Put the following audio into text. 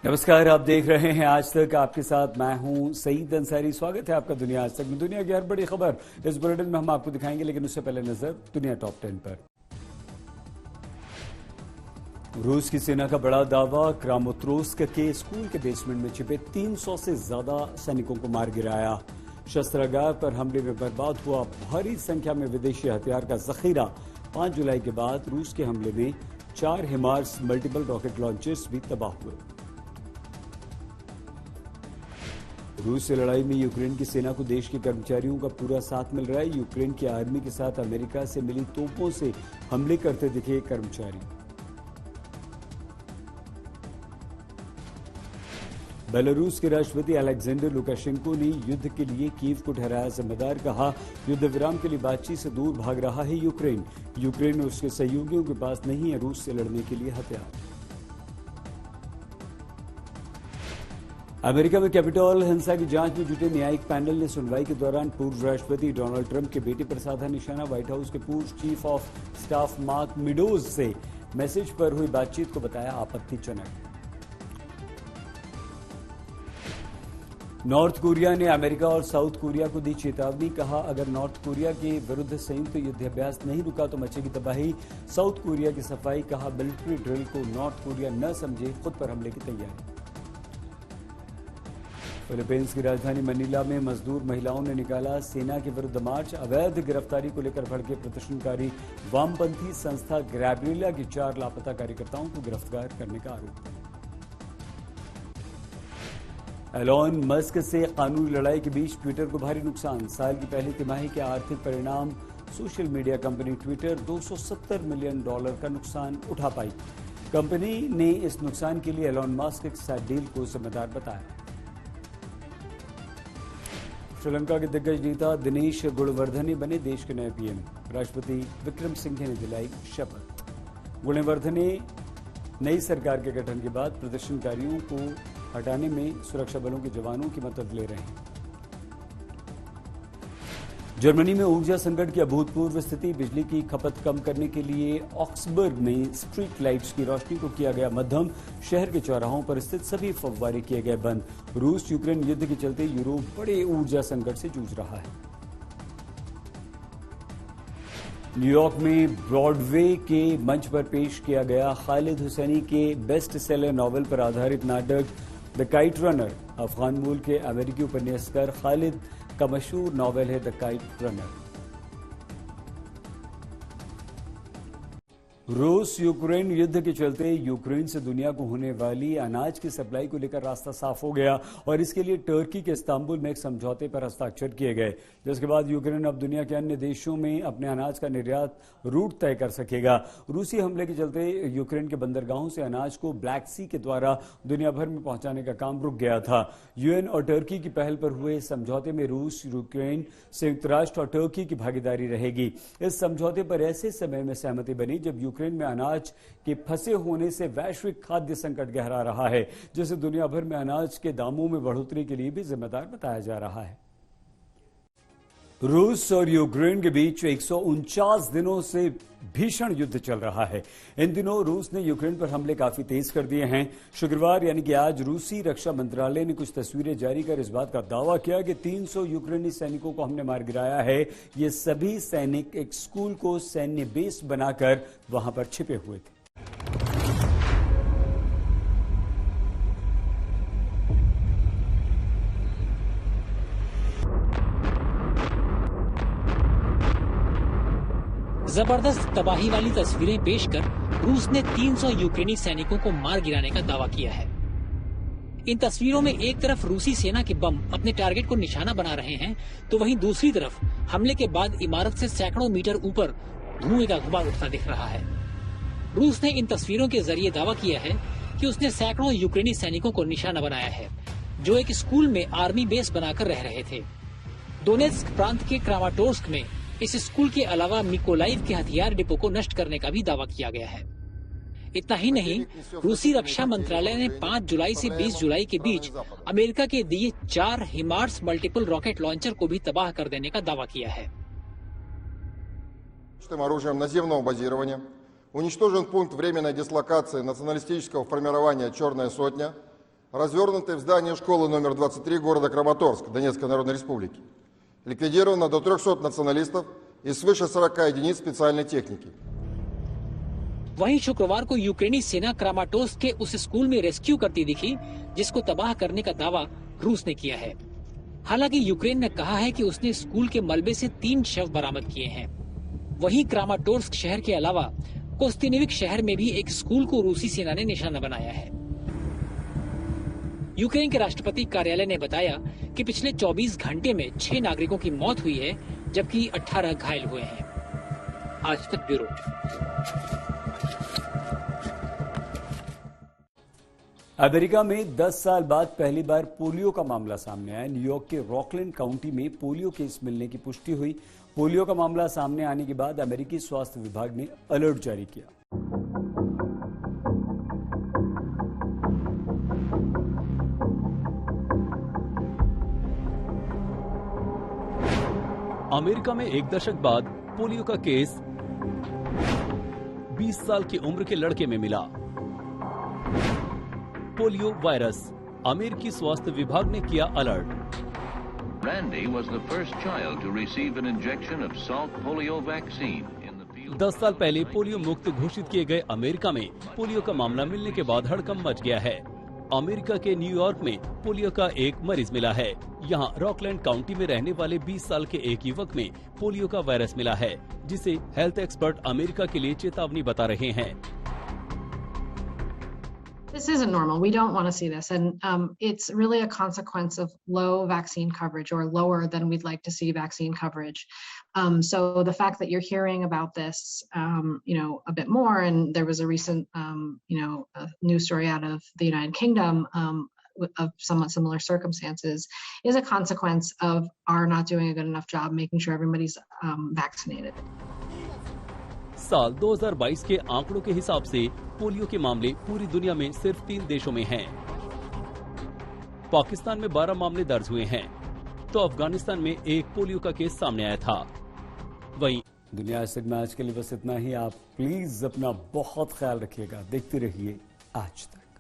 नमस्कार, आप देख रहे हैं आज तक। आपके साथ मैं हूं सईद अंसारी। स्वागत है आपका दुनिया आज तक में। दुनिया की हर बड़ी खबर इस बुलेटिन में हम आपको दिखाएंगे, लेकिन उससे पहले नजर दुनिया टॉप 10 पर। रूस की सेना का बड़ा दावा, क्रामातोर्स्क के स्कूल के बेसमेंट में छिपे 300 से ज्यादा सैनिकों को मार गिराया। शस्त्रागार पर हमले में बर्बाद हुआ भारी संख्या में विदेशी हथियार का जखीरा। 5 जुलाई के बाद रूस के हमले में 4 हिमार्स मल्टीपल रॉकेट लॉन्चर्स भी तबाह हुए। रूस से लड़ाई में यूक्रेन की सेना को देश के कर्मचारियों का पूरा साथ मिल रहा है। यूक्रेन की आर्मी के साथ अमेरिका से मिली तोपों से हमले करते दिखे कर्मचारी। बेलारूस के राष्ट्रपति अलेक्जेंडर लुकाशेंको ने युद्ध के लिए कीव को ठहराया जिम्मेदार। कहा, युद्ध विराम के लिए बातचीत से दूर भाग रहा है यूक्रेन। यूक्रेन और उसके सहयोगियों के पास नहीं है रूस से लड़ने के लिए हथियार। अमेरिका में कैपिटॉल हिंसा की जांच में जुटे न्यायिक पैनल ने सुनवाई के दौरान पूर्व राष्ट्रपति डोनाल्ड ट्रंप के बेटे पर साधा निशाना। व्हाइट हाउस के पूर्व chief of staff mark meadows से मैसेज पर हुई बातचीत को बताया आपत्तिजनक। नॉर्थ कोरिया ने अमेरिका और साउथ कोरिया को दी चेतावनी। कहा, अगर नॉर्थ कोरिया के विरुद्ध संयुक्त युद्धाभ्यास नहीं रुका तो मचेगी तबाही। साउथ कोरिया की सफाई। कहा, मिलिट्री ड्रिल को नॉर्थ कोरिया न समझे, खुद पर हमले की तैयारी। फिलीपींस की राजधानी मनीला में मजदूर महिलाओं ने निकाला सेना के विरुद्ध मार्च। अवैध गिरफ्तारी को लेकर भड़के प्रदर्शनकारी। वामपंथी संस्था ग्रैब्रिएला की 4 लापता कार्यकर्ताओं को गिरफ्तार करने का आरोप। एलॉन मस्क से कानूनी लड़ाई के बीच ट्विटर को भारी नुकसान। साल की पहली तिमाही के आर्थिक परिणाम। Social media company Twitter $270 million का नुकसान उठा पाई। कंपनी ने इस नुकसान के लिए एलॉन मस्क के साथ डील को जिम्मेदार बताया। श्रीलंका के दिग्गज नेता दिनेश गुणवर्धने बने देश के नए पीएम। राष्ट्रपति विक्रम सिंघे ने दिलाई शपथ। गुणवर्धने नई सरकार के गठन के बाद प्रदर्शनकारियों को हटाने में सुरक्षा बलों के जवानों की मदद ले रहे हैं। जर्मनी में ऊर्जा संकट की अभूतपूर्व स्थिति। बिजली की खपत कम करने के लिए ऑक्सबर्ग में स्ट्रीट लाइट्स की रोशनी को किया गया मध्यम। शहर के चौराहों पर स्थित सभी फव्वारे किए गए बंद। रूस यूक्रेन युद्ध के चलते यूरोप बड़े ऊर्जा संकट से जूझ रहा है। न्यूयॉर्क में ब्रॉडवे के मंच पर पेश किया गया खालिद हुसैनी के बेस्ट सेलर नॉवल पर आधारित नाटक द काइट रनर। अफगान मूल के अमेरिकी उपन्यासकार खालिद का मशहूर नॉवेल है द काइट रनर। रूस यूक्रेन युद्ध के चलते यूक्रेन से दुनिया को होने वाली अनाज की सप्लाई को लेकर रास्ता साफ हो गया और इसके लिए टर्की के इस्तांबुल में एक समझौते पर हस्ताक्षर किए गए, जिसके बाद यूक्रेन अब दुनिया के अन्य देशों में अपने अनाज का निर्यात रूट तय कर सकेगा। रूसी हमले के चलते यूक्रेन के बंदरगाहों से अनाज को ब्लैक सी के द्वारा दुनिया भर में पहुंचाने का काम रुक गया था। यूएन और टर्की की पहल पर हुए समझौते में रूस, यूक्रेन, संयुक्त राष्ट्र और टर्की की भागीदारी रहेगी। इस समझौते पर ऐसे समय में सहमति बनी जब यूक्रेन में अनाज के फंसे होने से वैश्विक खाद्य संकट गहरा रहा है, जिसे दुनिया भर में अनाज के दामों में बढ़ोतरी के लिए भी जिम्मेदार बताया जा रहा है। रूस और यूक्रेन के बीच 149 दिनों से भीषण युद्ध चल रहा है। इन दिनों रूस ने यूक्रेन पर हमले काफी तेज कर दिए हैं। शुक्रवार यानी कि आज रूसी रक्षा मंत्रालय ने कुछ तस्वीरें जारी कर इस बात का दावा किया कि 300 यूक्रेनी सैनिकों को हमने मार गिराया है। ये सभी सैनिक एक स्कूल को सैन्य बेस बनाकर वहां पर छिपे हुए थे। जबरदस्त तबाही वाली तस्वीरें पेश कर रूस ने 300 यूक्रेनी सैनिकों को मार गिराने का दावा किया है। इन तस्वीरों में एक तरफ रूसी सेना के बम अपने टारगेट को निशाना बना रहे हैं, तो वहीं दूसरी तरफ हमले के बाद इमारत से सैकड़ों मीटर ऊपर धुएं का गुबार उठता दिख रहा है। रूस ने इन तस्वीरों के जरिए दावा किया है कि उसने सैकड़ों यूक्रेनी सैनिकों को निशाना बनाया है, जो एक स्कूल में आर्मी बेस बनाकर रह रहे थे। डोनेत्स्क प्रांत के क्रामाटोर्स्क में इस स्कूल के अलावा मिकोलाइव के हथियार डिपो को नष्ट करने का भी दावा किया गया है। इतना ही नहीं, रूसी रक्षा मंत्रालय ने 5 जुलाई से 20 जुलाई के बीच अमेरिका के दिए 4 हिमार्स मल्टीपल रॉकेट लॉन्चर को भी तबाह कर देने का दावा किया है। оружием наземного базирования уничтожен пункт временной дислокации националистического формирования «Черная сотня», развернутый в здании школы номер 23 города Краматорск Донецкой Народной Республики. Ликвидировано до 300 националистов и свыше 40 единиц специальной техники. वहीं शुक्रवार को यूक्रेनी सेना क्रामाटोर्स्क के उस स्कूल में रेस्क्यू करती दिखी जिसको तबाह करने का दावा रूस ने किया है। हालांकि यूक्रेन ने कहा है कि उसने स्कूल के मलबे से 3 शव बरामद किए हैं। वहीं क्रामाटोर्स्क शहर के अलावा कोस्तिनेविक शहर में भी एक स्कूल को रूसी सेना ने निशाना बनाया है। यूक्रेन के राष्ट्रपति कार्यालय ने बताया कि पिछले 24 घंटे में 6 नागरिकों की मौत हुई है, जबकि 18 घायल हुए हैं। आज तक ब्यूरो। अमेरिका में 10 साल बाद पहली बार पोलियो का मामला सामने आया। न्यूयॉर्क के रॉकलैंड काउंटी में पोलियो केस मिलने की पुष्टि हुई। पोलियो का मामला सामने आने के बाद अमेरिकी स्वास्थ्य विभाग ने अलर्ट जारी किया। अमेरिका में एक दशक बाद पोलियो का केस 20 साल की उम्र के लड़के में मिला। पोलियो वायरस, अमेरिकी स्वास्थ्य विभाग ने किया alert. Randy was the first child to receive an injection of Salk polio vaccine in the field. 10 साल पहले पोलियो मुक्त घोषित किए गए अमेरिका में पोलियो का मामला मिलने के बाद हड़कंप मच गया है। अमेरिका के न्यूयॉर्क में पोलियो का एक मरीज मिला है। यहाँ रॉकलैंड काउंटी में रहने वाले 20 साल के एक युवक में पोलियो का वायरस मिला है, जिसे हेल्थ एक्सपर्ट अमेरिका के लिए चेतावनी बता रहे हैं। This isn't normal. We don't want to see this. And it's really a consequence of low vaccine coverage, or lower than we'd like to see vaccine coverage. So the fact that you're hearing about this, a bit more, and there was a recent, a news story out of the United Kingdom of somewhat similar circumstances, is a consequence of our not doing a good enough job making sure everybody's vaccinated. साल 2022 के आंकड़ों के हिसाब से polio के मामले पूरी दुनिया में सिर्फ 3 देशों में हैं। पाकिस्तान में 12 मामले दर्ज हुए हैं, तो अफगानिस्तान में एक पोलियो का केस सामने आया था। वहीं दुनिया आज तक में आज के लिए बस इतना ही। आप प्लीज अपना बहुत ख्याल रखिएगा। देखते रहिए आज तक।